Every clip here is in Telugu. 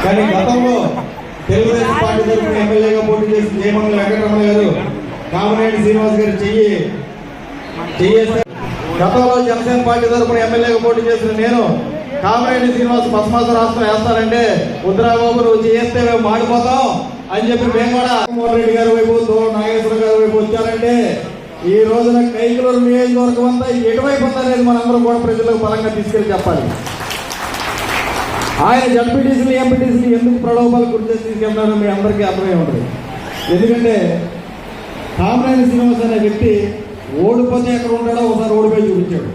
కానీ గతంలో తెలుగుదేశం పార్టీ తరఫున ఎమ్మెల్యేగా పోటీ చేసిన జయమంగళ వెంకటరమణ గారు కామినేని శ్రీనివాస్ గారు చెయ్యేస్తారు. గతంలో జనసేన పార్టీ తరఫున ఎమ్మెల్యేగా పోటీ చేసిన నేను కామినేని శ్రీనివాస్ పద్మాస రాష్ట్రం వేస్తారంటే ఉత్తరాబాబు నువ్వు చేస్తే మేము మాడిపోతాం అని చెప్పి మేము కూడా జగన్మోహన్ రెడ్డి గారి వైపు నాగేశ్వర గారి వైపు వచ్చారంటే ఈ రోజున కైకలూరు నియోజకవర్గం అంతా ఎటువైపు ఉందనేది మనందరం కూడా ప్రజలకు బలంగా తీసుకెళ్లి చెప్పాలి. ఆయన జడ్పీటీసీలు ఎంపీటీసీలు ఎందుకు ప్రలోభాలు గురి చేసి తీసుకెళ్తారో మీ అందరికీ అర్థమై ఉంటుంది. ఎందుకంటే కామినేని శ్రీనివాస్ అనే వ్యక్తి ఓడిపోతే ఎక్కడ ఉంటాడో ఒకసారి ఓడిపోయి చూపించాడు.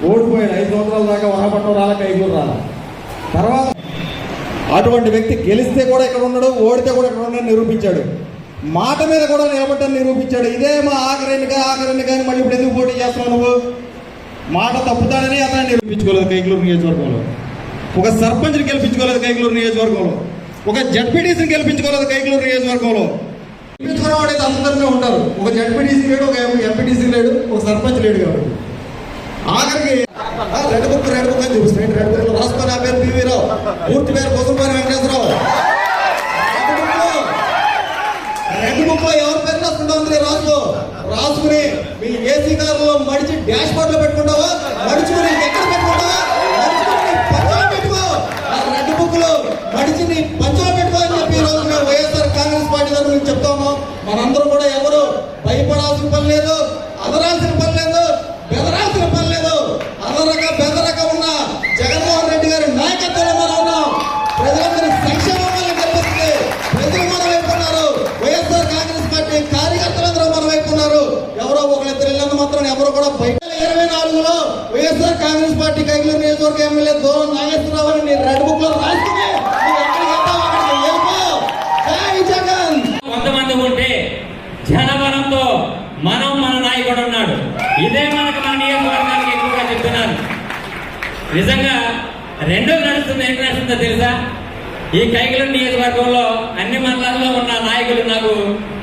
ఓడిపోయాడు 5 సంవత్సరాల దాకా వనపట్నం రాలా, కైకూరు రాలా. తర్వాత అటువంటి వ్యక్తి గెలిస్తే కూడా ఇక్కడ ఉండడు, ఓడితే కూడా ఇక్కడ ఉండడం నిరూపించాడు. మాట మీద కూడా నిలబడ్డాన్ని నిరూపించాడు. ఇదే మా ఆఖరిని కానీ మళ్ళీ ఇప్పుడు ఎందుకు పోటీ చేస్తున్నావు నువ్వు? మాట తప్పుతాడని అతన్ని నిరూపించుకోలేదు కైకలూరు నియోజకవర్గంలో. ఒక సర్పంచ్ని గెలిపించుకోలేదు కైకలూరు నియోజకవర్గంలో. ఒక జడ్పీటీసీని గెలిపించుకోలేదు కైకలూరు నియోజకవర్గంలో. గెలిపించుకున్నవాడైతే అందరినీ ఉంటారు. ఒక జడ్పీటీసీ లేడు, ఒక ఎంపీటీసీ లేడు, ఒక సర్పంచ్ లేడు. కాబట్టి ఆఖరికి రెడ్ బుక్ అని చూపిస్తాయి. రెడ్ బుక్ రాసుకొని ఆ పేరు పివి రావు, పూర్తి పేరు కొసంపాని వెంకటేశ్వరరావు. రెడ్ బుక్ లో ఎవరి పేరు రాసుకుంటావు? రాసుకుని మీ ఏసీ కారులో మడిచి డాష్ బోర్డ్ లో పెట్టుకుంటావా? మడుచుకుని ఎక్కడ పెట్టుకుంటావా? పంచలో పెట్టుకో. ఆ రెడ్ బుక్ లో మడిచి నీ పంచలో పెట్టుకో అని చెప్పి ఈ రోజు మేము వైఎస్ఆర్ కాంగ్రెస్ పార్టీ తరఫున చెప్తాము. మనందరూ కూడా ఎవరు భయపడాల్సిన పని లేదు, అదరాల్సిన పని లేదు, బెదరాల్సిన పని లేదు. అదరక బెదరక ఉన్న జగన్మోహన్ రెడ్డి గారి నాయకత్వంలో మనం ఉన్నాం. ప్రజలందరి సంక్షేమాలను కల్పిస్తుంది. ప్రజలు మన వైపు ఉన్నారు. వైఎస్ఆర్ కాంగ్రెస్ పార్టీ కార్యకర్తలందరూ మన వైపు ఉన్నారు. ఎవరో ఒకరిద్దరు ఇళ్ళందు మాత్రం ఎవరు కూడా బయట 2024లో వైఎస్ఆర్ కాంగ్రెస్ పార్టీ కైకలూరు నియోజకవర్గ ఎమ్మెల్యే దూరం నాగేశ్వరరావు అని రెడ్ బుక్ లో రాసుకుని కొంతమంది ఉంటే జనబలంతో మన నాయకుడు ఉన్నాడు. ఇదే మనకు మన నియోజకవర్గానికి ఎక్కువగా చెప్తున్నాను. నిజంగా రెండో నడుస్తుంది. ఏంటి నడుస్తుందో తెలుసా? ఈ కైకలూరు నియోజకవర్గంలో అన్ని మండలాల్లో ఉన్న నాయకులు నాకు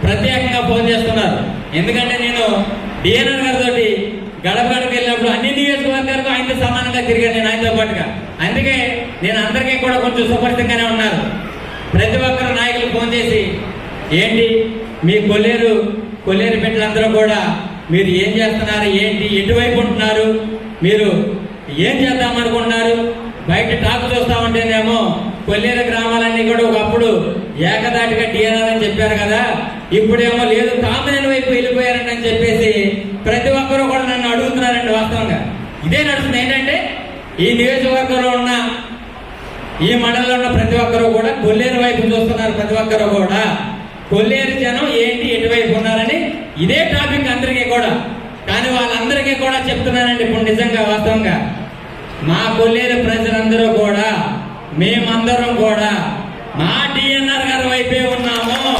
ప్రత్యేకంగా ఫోన్ చేస్తున్నారు. ఎందుకంటే నేను డిఎన్ఆర్ గారితో గడప గడపకి వెళ్ళినప్పుడు అన్ని నియోజకవర్గాలకు ఆయనతో సమానంగా తిరిగాను, నేను ఆయనతో పాటుగా. అందుకే నేను అందరికీ కూడా కొంచెం సుపరిచితంగానే ఉన్నారు. ప్రతి ఒక్కరు నాయకులు ఫోన్ చేసి ఏంటి మీ కొల్లేరు బిడ్డలందరూ కూడా మీరు ఏం చేస్తున్నారు, ఏంటి, ఎటువైపు ఉంటున్నారు, మీరు ఏం చేద్దామనుకుంటున్నారు? బయట టాక్ చూస్తామంటేనేమో కొల్లేరు గ్రామాలన్నీ కూడా ఒకప్పుడు ఏకదాటిగా డిఎన్ఆర్ అని చెప్పారు కదా, ఇప్పుడేమో లేదు కామినేని వైపు వెళ్ళిపోయారండి అని చెప్పేసి ప్రతి ఒక్కరూ కూడా నన్ను అడుగుతున్నారండి. వాస్తవంగా ఇదే నడుస్తుంది. ఏంటంటే ఈ నియోజకవర్గంలో ఉన్న ఈ మండలంలో ఉన్న ప్రతి ఒక్కరూ కూడా కొల్లేరు వైపు చూస్తున్నారు. ప్రతి ఒక్కరూ కూడా కొల్లేరు జనం ఏంటి, ఎటువైపు ఉన్నారని ఇదే టాపిక్ అందరికీ కూడా. కానీ వాళ్ళందరికీ కూడా చెప్తున్నానండి ఇప్పుడు నిజంగా వాస్తవంగా మా కొల్లేరు ప్రజలందరూ కూడా మేమందరం కూడా మా డిఎన్ఆర్ గారి వైపే ఉన్నాము.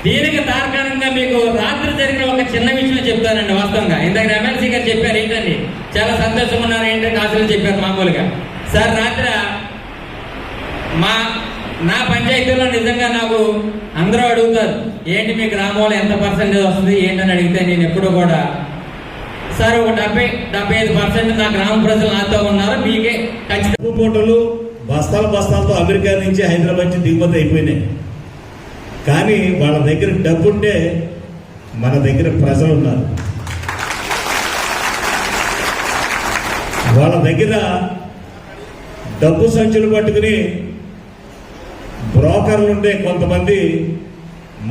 దీనికి తార్కాణంగా మీకు రాత్రి జరిగిన ఒక చిన్న విషయం చెప్తానండి. వాస్తవంగా ఇందాక ఎమ్మెల్సీ గారు చెప్పారు ఏంటండి, చాలా సంతోషంగా ఉన్నారు ఏంటంటే ఆశలు చెప్పారు మామూలుగా. సార్ రాత్రి నా పంచాయతీలో నిజంగా నాకు అందరూ అడుగుతారు ఏంటి మీ గ్రామంలో ఎంత పర్సెంటేజ్ వస్తుంది ఏంటని అడిగితే నేను ఎప్పుడు కూడా సార్ ఒక 70-75% నా గ్రామ ప్రజలు నాతో ఉన్నారు, మీకే ఖచ్చితంగా. మూటలు బస్తాలతో అమెరికా నుంచి హైదరాబాద్ నుంచి దిగుమతి అయిపోయినాయి. కానీ వాళ్ళ దగ్గర డబ్బుంటే మన దగ్గర ప్రజలు ఉన్నారు. వాళ్ళ దగ్గర డబ్బు సంచులు పట్టుకుని బ్రోకర్లు ఉండే కొంతమంది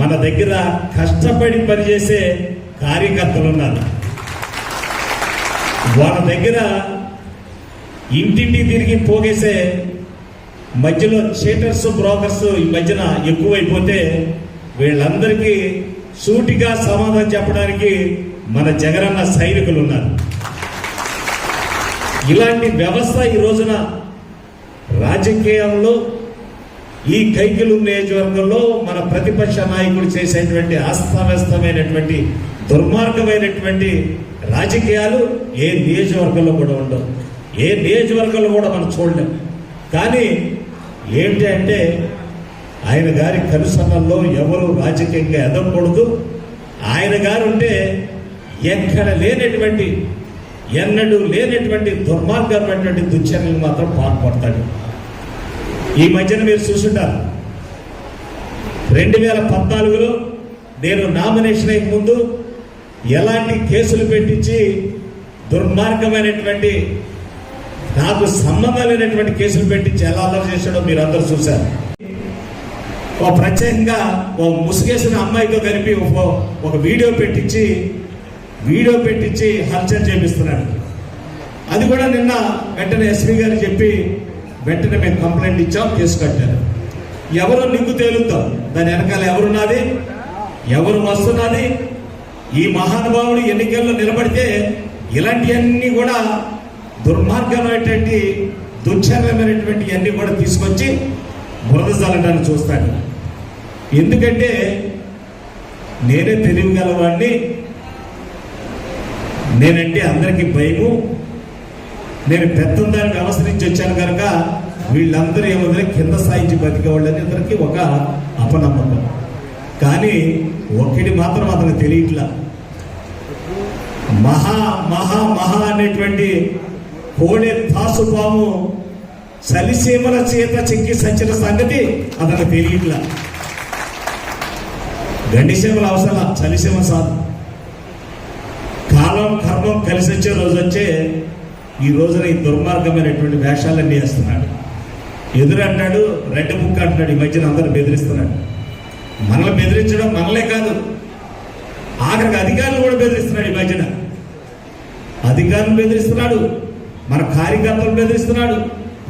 మన దగ్గర కష్టపడి పనిచేసే కార్యకర్తలు ఉన్నారు. వాళ్ళ దగ్గర ఇంటింటి తిరిగి పోగేసే మధ్యలో చీటర్స్ బ్రోకర్స్ ఈ మధ్యన ఎక్కువైపోతే వీళ్ళందరికీ సూటిగా సమాధానం చెప్పడానికి మన జగనన్న సైనికులు ఉన్నారు. ఇలాంటి వ్యవస్థ ఈ రోజున రాజకీయాల్లో ఈ కైకలూరు నియోజకవర్గంలో మన ప్రతిపక్ష నాయకులు చేసేటువంటి అస్తవ్యస్తమైనటువంటి దుర్మార్గమైనటువంటి రాజకీయాలు ఏ నియోజకవర్గంలో కూడా ఉండవు. ఏ నియోజకవర్గంలో కూడా మనం చూడలేం. కానీ ఏంటి అంటే ఆయన గారి కనుసన్నల్లో ఎవరు రాజకీయంగా ఎదగకూడదు. ఆయన గారు ఉంటే ఎక్కడ ఎన్నడూ లేనటువంటి దుర్మార్గమైనటువంటి దుశ్చర్యలు మాత్రం పాల్పడతాడు. ఈ మధ్యన మీరు చూసుంటారు 2014లో నేను నామినేషన్ అయ్యే ముందు ఎలాంటి కేసులు పెట్టించి దుర్మార్గమైనటువంటి నాకు సంబంధం లేనటువంటి కేసులు పెట్టించి ఎలా అల్లరి చేశాడో మీరు అందరూ చూశారు. ఒక ప్రత్యేకంగా ఒక ముసుగేసిన అమ్మాయితో కలిపి ఒక వీడియో పెట్టించి హల్చల్ చేపిస్తున్నాడు. అది కూడా నిన్న వెంటనే ఎస్పీ గారు చెప్పి వెంటనే మేము కంప్లైంట్ ఇచ్చాం, కేసు కట్టారు. ఎవరు నీకు తేలుద్దాం, దాని వెనకాల ఎవరున్నది, ఎవరు వస్తున్నది. ఈ మహానుభావుడు ఎన్నికల్లో నిలబడితే ఇలాంటివన్నీ కూడా దుర్మార్గమైనటువంటి దుశ్చర్యమైనటువంటి అన్ని కూడా తీసుకొచ్చి బురద చల్లడానికి చూస్తాడు. ఎందుకంటే నేనే తెలియగలవాడిని, నేనంటే అందరికీ భయము, నేను పెద్దందానికి అవసరించి వచ్చాను కనుక వీళ్ళందరూ ఏముందని కింద స్థాయించి బతికేవాళ్ళని అందరికీ ఒక అపనమ్మకం. కానీ ఒక్కటి మాత్రం అతను తెలియట్లా, మహా మహా మహా అనేటువంటి కోడె తాసుపాము సలిసీమల చేత చెక్కి సచ్చిన సంగతి అతను తెలియట్లా. గండిసీమల అవసరం, చలిసీమ సాధు. కాలం కర్మం కలిసి వచ్చే రోజు వచ్చే ఈ రోజున ఈ దుర్మార్గమైనటువంటి వేషాలన్నీ వేస్తున్నాడు. ఎదురంటాడు, రెడ్ బుక్ అంటున్నాడు. ఈ మధ్యన అందరూ బెదిరిస్తున్నాడు. మనల్ని బెదిరించడం మనలే కాదు, ఆఖరికి అధికారులు కూడా బెదిరిస్తున్నాడు. ఈ మధ్యన అధికారులు బెదిరిస్తున్నాడు, మన కార్యకర్తలు బెదిరిస్తున్నాడు.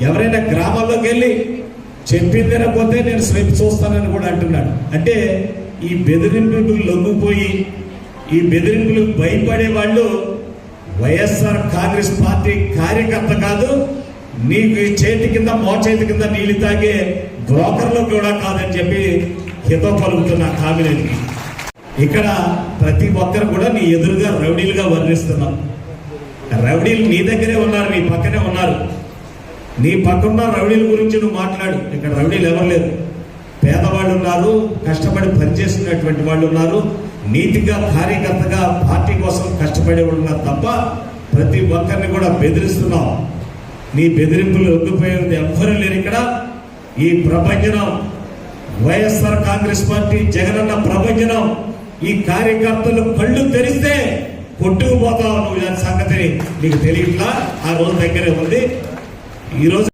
ఎవరైనా గ్రామాల్లోకి వెళ్ళి చెప్పిందనకపోతే నేను స్వైపు చూస్తానని కూడా అంటున్నాడు. అంటే ఈ బెదిరింపులకు లొంగిపోయి ఈ బెదిరింపులకు భయపడే వాళ్ళు వైఎస్ఆర్ కాంగ్రెస్ పార్టీ కార్యకర్త కాదు, నీకు ఈ చేతి కింద మోచేతి కింద నీళ్లు తాగే బ్రోకర్లు కూడా కాదని చెప్పి హితో పలుకుతున్న కామినేనికి. ఇక్కడ ప్రతి ఒక్కరు కూడా నీ ఎదురుగా రౌడీలుగా వర్ణిస్తున్నాం. రౌడీలు నీ దగ్గరే ఉన్నారు, నీ పక్కనే ఉన్నారు. నీ పక్కన రౌడీల గురించి నువ్వు మాట్లాడు. ఇక్కడ రౌడీలు ఎవరు లేరు. పేదవాళ్ళు ఉన్నారు, కష్టపడి పనిచేస్తున్నటువంటి వాళ్ళు ఉన్నారు, నీతిగా కార్యకర్తగా పార్టీ కోసం కష్టపడే వాళ్ళు ఉన్నారు తప్ప ప్రతి ఒక్కరిని కూడా బెదిరిస్తున్నావు. నీ బెదిరింపులు ఒగ్గిపోయేది ఎవ్వరూ లేరు. ఇక్కడ ఈ ప్రభంజనం వైఎస్ఆర్ కాంగ్రెస్ పార్టీ జగనన్న ప్రభంజనం. ఈ కార్యకర్తలు కళ్ళు తెరిస్తే కొట్టుకుపోతావు నువ్వు. దాని సంగతి నీకు తెలియట్లా. ఆ రోజు దగ్గరే ఉంది. ఈ రోజు